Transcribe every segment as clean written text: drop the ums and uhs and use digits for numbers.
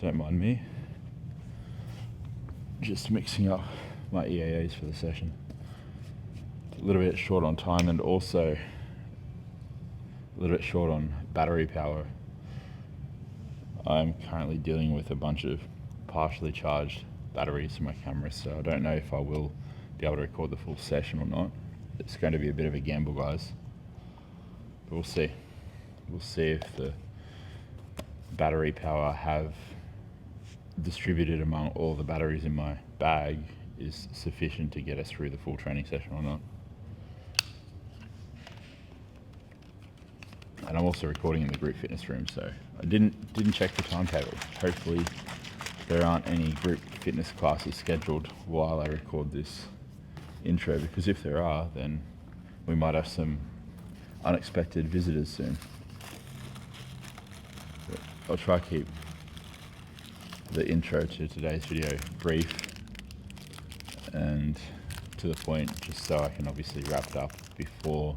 Don't mind me. Just mixing up my EAAs for the session. A little bit short on time and also a little bit short on battery power. I'm currently dealing with a bunch of partially charged batteries in my camera, so I don't know if I will be able to record the full session or not. It's going to be a bit of a gamble, guys. But we'll see. We'll see if the battery power I have distributed among all the batteries in my bag is sufficient to get us through the full training session or not. And I'm also recording in the group fitness room, so I didn't check the timetable. Hopefully there aren't any group fitness classes scheduled while I record this intro, because if there are, then we might have some unexpected visitors soon. But I'll try to keep the intro to today's video brief and to the point, just so I can obviously wrap it up before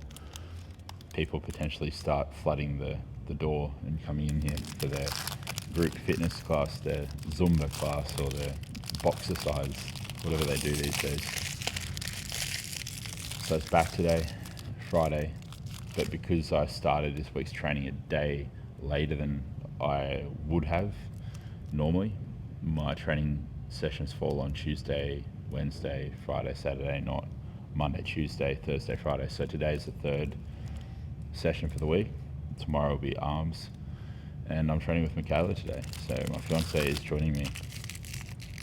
people potentially start flooding the door and coming in here for their group fitness class, their Zumba class, or their boxercise, whatever they do these days. So it's back today, Friday, but because I started this week's training a day later than I would have normally, my training sessions fall on Tuesday, Wednesday, Friday, Saturday, not Monday, Tuesday, Thursday, Friday. So today's the third session for the week. Tomorrow will be arms, and I'm training with Michaela today, so my fiance is joining me.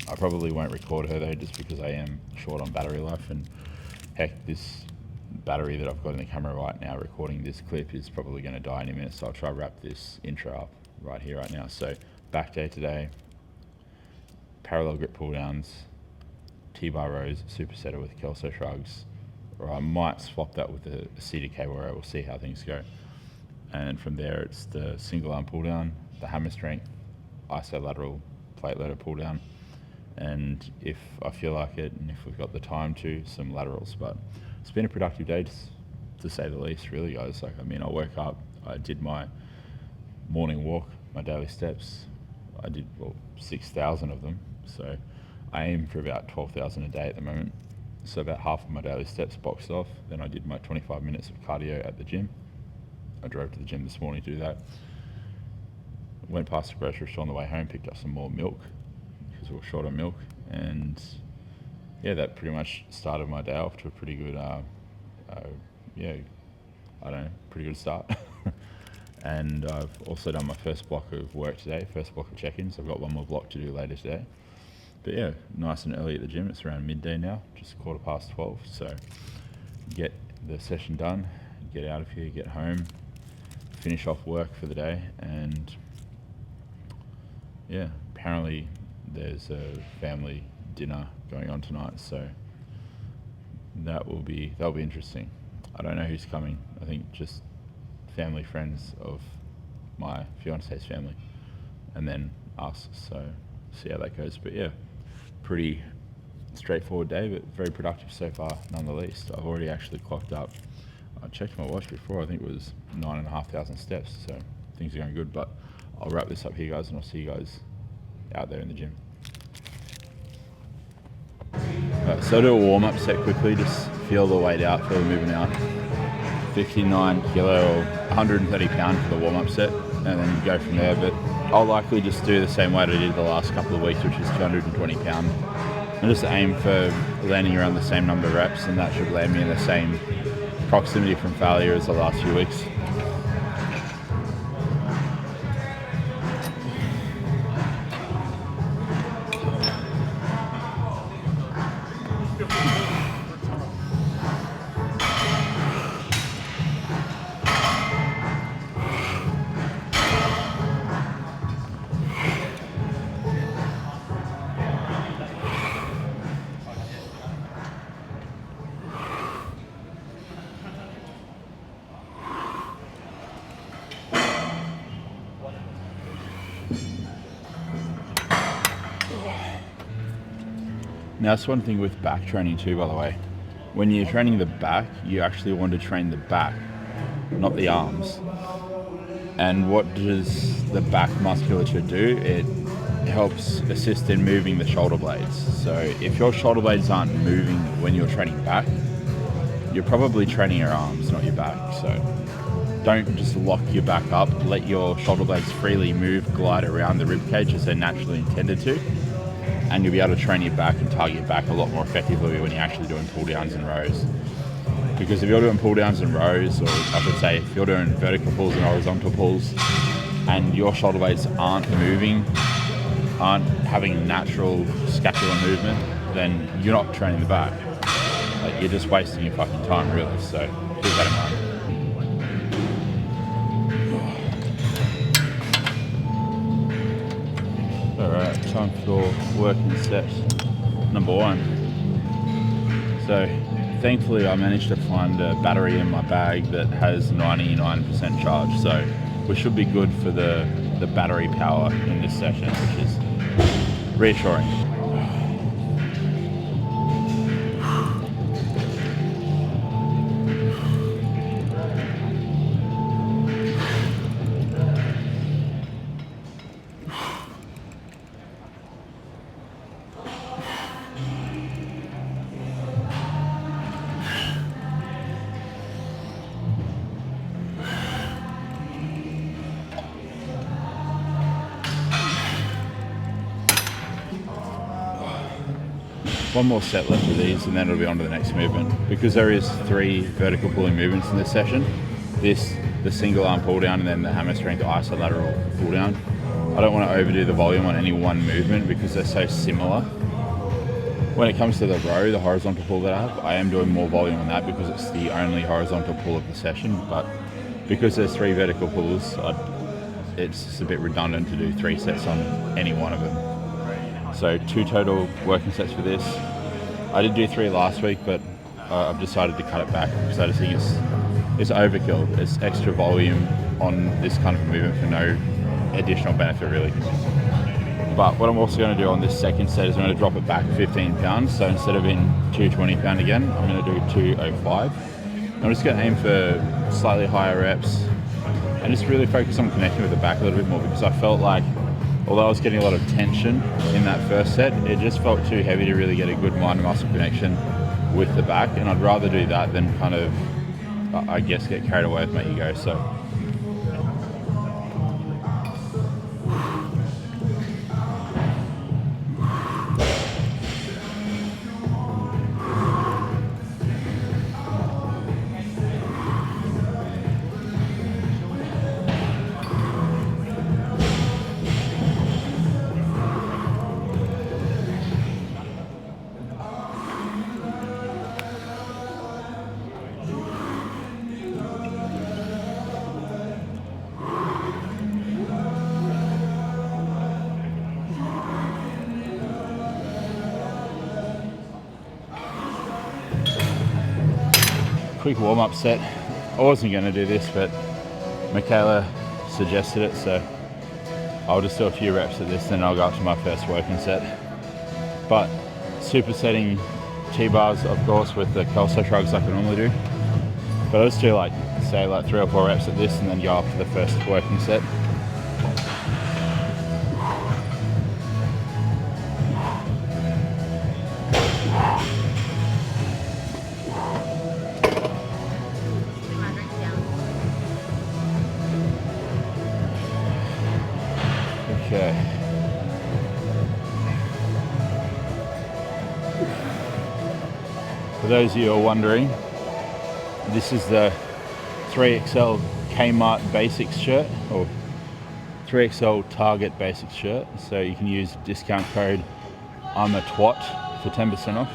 I probably won't record her though, just because I am short on battery life, and heck, this battery that I've got in the camera right now recording this clip is probably going to die any minute, so I'll try to wrap this intro up right here, right now. So back day today, parallel grip pull downs, T-bar rows, supersetter with Kelso shrugs, or I might swap that with a seated cable row. We'll see how things go. And from there, it's the single arm pull down, the hammer strength, isolateral plate loader pull down, and if I feel like it, and if we've got the time to, some laterals. But it's been a productive day, to say the least, really, guys. Like, I mean, I woke up, I did my morning walk, my daily steps. I did, 6,000 of them. So I aim for about 12,000 a day at the moment. So about half of my daily steps boxed off. Then I did my 25 minutes of cardio at the gym. I drove to the gym this morning to do that. Went past the grocery store on the way home, picked up some more milk because we were short on milk. And yeah, that pretty much started my day off to a pretty good, pretty good start. And I've also done my first block of work today, first block of check-ins. I've got one more block to do later today. But yeah, nice and early at the gym. It's around midday now, just 12:15. So get the session done, get out of here, get home, finish off work for the day. And yeah, apparently there's a family dinner going on tonight, so that'll be interesting. I don't know who's coming. I think just family, friends of my fiance's family, and then us. So see how that goes. But yeah, pretty straightforward day, but very productive so far, none the least. I've already actually clocked up. I checked my watch before. I think it was 9,500 steps. So things are going good. But I'll wrap this up here, guys, and I'll see you guys out there in the gym. So I'll do a warm-up set quickly, just feel the weight out, feel the movement out. 59 kilo or 130 pound for the warm-up set, and then go from there. But I'll likely just do the same weight I did the last couple of weeks, which is 220 pound. And just aim for landing around the same number of reps, and that should land me in the same proximity from failure as the last few weeks. Now, that's one thing with back training too, by the way. When you're training the back, you actually want to train the back, not the arms. And what does the back musculature do? It helps assist in moving the shoulder blades. So if your shoulder blades aren't moving when you're training back, you're probably training your arms, not your back. So don't just lock your back up. Let your shoulder blades freely move, glide around the rib cage as they're naturally intended to, and you'll be able to train your back and target your back a lot more effectively when you're actually doing pull downs and rows. Because if you're doing pull downs and rows, or I should say if you're doing vertical pulls and horizontal pulls, and your shoulder blades aren't moving, aren't having natural scapular movement, then you're not training the back. Like, you're just wasting your fucking time, really. So keep that in mind. Alright, time for working set number 1. So thankfully I managed to find a battery in my bag that has 99% charge, so we should be good for the battery power in this session, which is reassuring. One more set left of these and then it'll be on to the next movement. Because there is 3 vertical pulling movements in this session, the single arm pull down and then the hammer strength isolateral pull down, I don't want to overdo the volume on any one movement because they're so similar. When it comes to the row, the horizontal pull that I am doing more volume on that because it's the only horizontal pull of the session, but because there's 3 vertical pulls, it's just a bit redundant to do 3 sets on any one of them. So 2 total working sets for this. I did do 3 last week, but I've decided to cut it back because I just think it's overkill. It's extra volume on this kind of movement for no additional benefit, really. But what I'm also going to do on this second set is I'm going to drop it back 15 pounds. So instead of in 220 pound again, I'm going to do 205. I'm just going to aim for slightly higher reps and just really focus on connecting with the back a little bit more, because I felt like, although I was getting a lot of tension in that first set, it just felt too heavy to really get a good mind muscle connection with the back, and I'd rather do that than kind of, I guess, get carried away with my ego. So quick warm-up set. I wasn't going to do this, but Michaela suggested it, so I'll just do a few reps of this, then I'll go up to my first working set. But supersetting T-bars, of course, with the Kelso shrugs like I normally do. But I'll just do say 3 or 4 reps of this and then go up to the first working set. Okay. For those of you who are wondering, this is the 3XL Kmart Basics shirt, or 3XL Target Basics shirt. So you can use discount code I'm a twat for 10% off.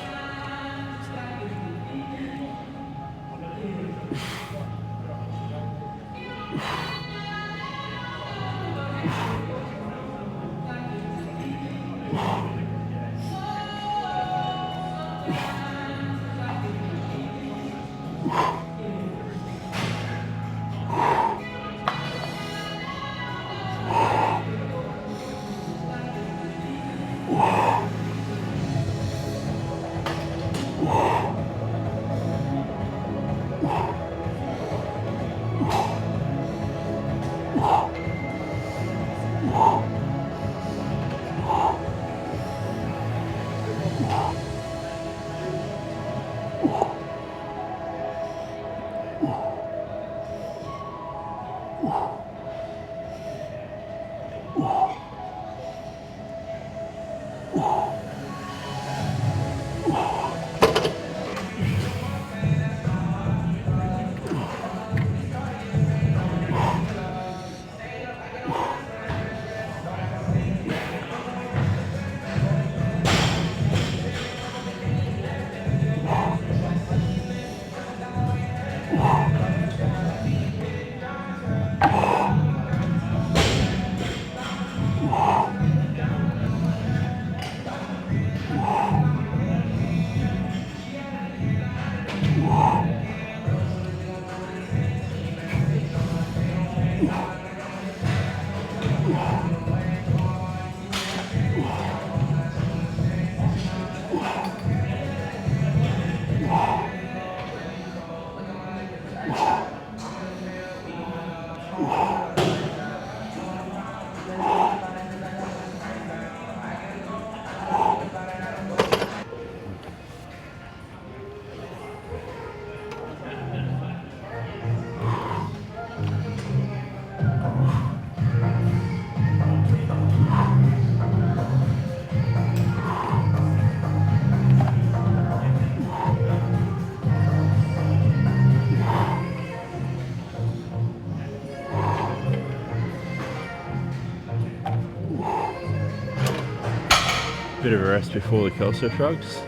Bit of a rest before the Kelso shrugs.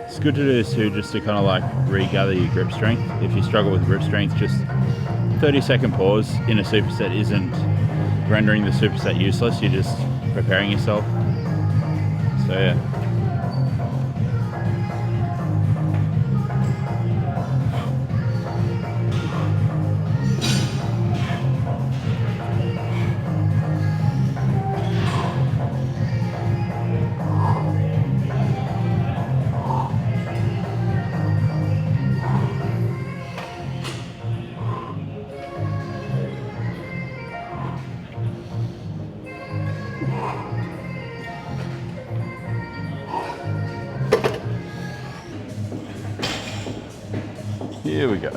It's good to do this too, just to kind of like regather your grip strength. If you struggle with grip strength, just 30-second pause in a superset isn't rendering the superset useless, you're just preparing yourself. So yeah. Here we go.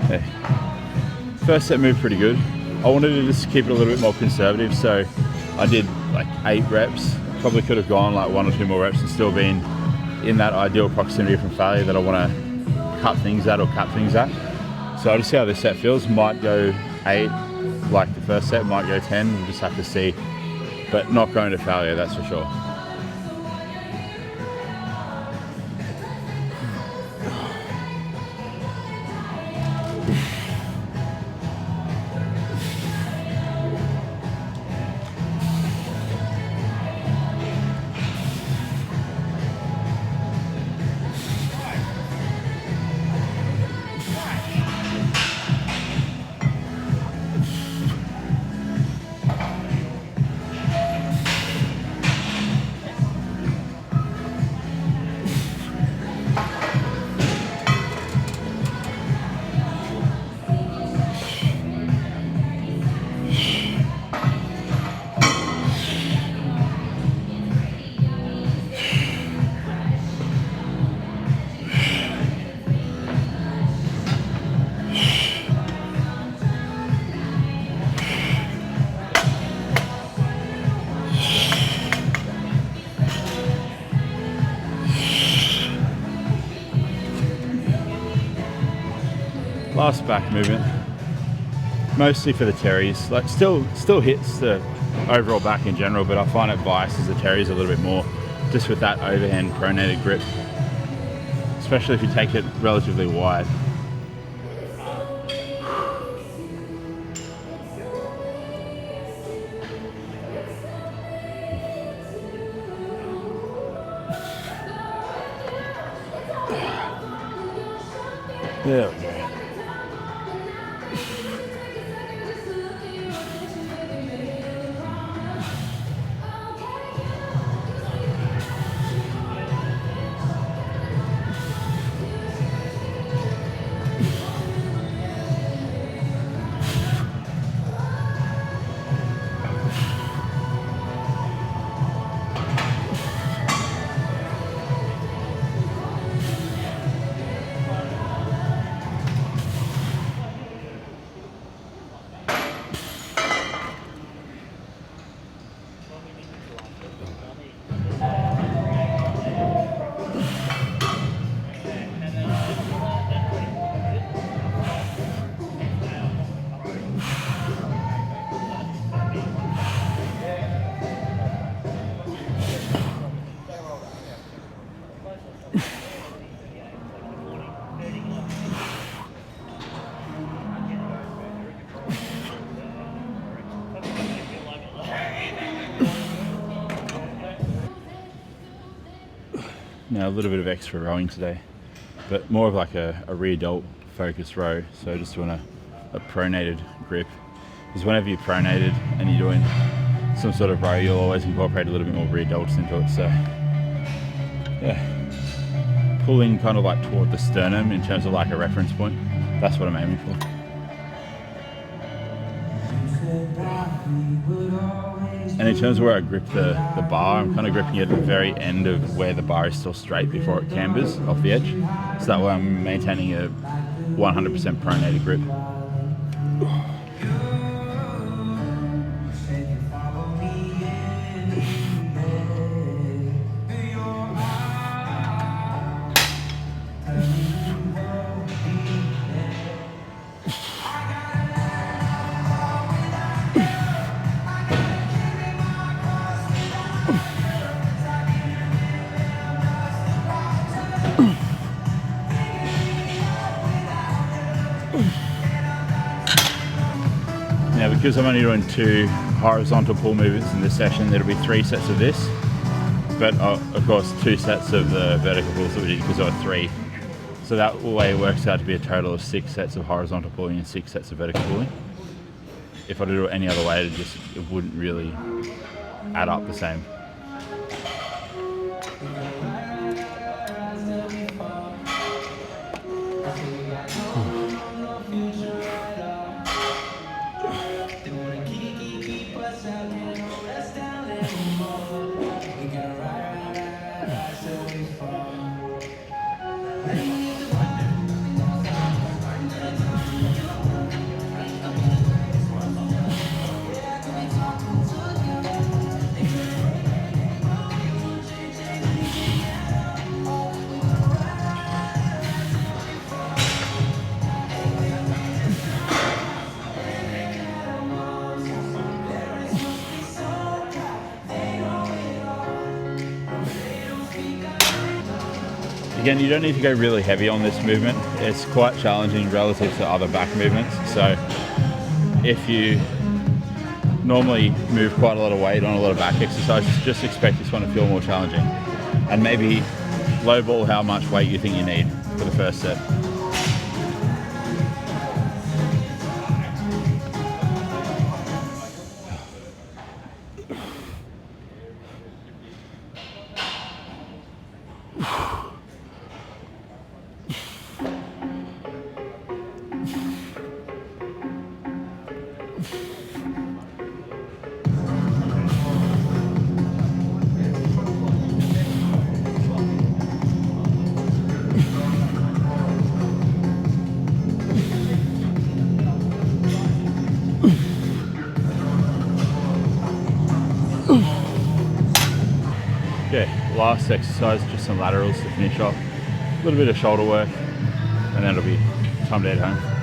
Okay. First set moved pretty good. I wanted to just keep it a little bit more conservative, so I did like 8 reps. Probably could have gone like 1 or 2 more reps and still been in that ideal proximity from failure that I want to cut things at or cut things at. So I'll just see how this set feels. Might go 8 like the first set, might go 10, we'll just have to see. But not going to failure, that's for sure. Last back movement, mostly for the teres. Like still hits the overall back in general, but I find it biases the teres a little bit more, just with that overhand pronated grip, especially if you take it relatively wide. There we go. Now a little bit of extra rowing today, but more of like a rear delt focus row. So just doing a pronated grip. Because whenever you're pronated and you're doing some sort of row, you'll always incorporate a little bit more rear delts into it. So yeah, pulling kind of like toward the sternum in terms of like a reference point. That's what I'm aiming for. And in terms of where I grip the bar, I'm kind of gripping it at the very end of where the bar is still straight before it cambers off the edge. So that way I'm maintaining a 100% pronated grip. Now, because I'm only doing 2 horizontal pull movements in this session, there'll be 3 sets of this, but of course 2 sets of the vertical pulls that we did because there were 3. So that way it works out to be a total of 6 sets of horizontal pulling and 6 sets of vertical pulling. If I do it any other way, it wouldn't really add up the same. Again, you don't need to go really heavy on this movement. It's quite challenging relative to other back movements. So if you normally move quite a lot of weight on a lot of back exercises, just expect this one to feel more challenging. And maybe lowball how much weight you think you need for the first set. Okay, last exercise, just some laterals to finish off. A little bit of shoulder work, and then it'll be time to head home.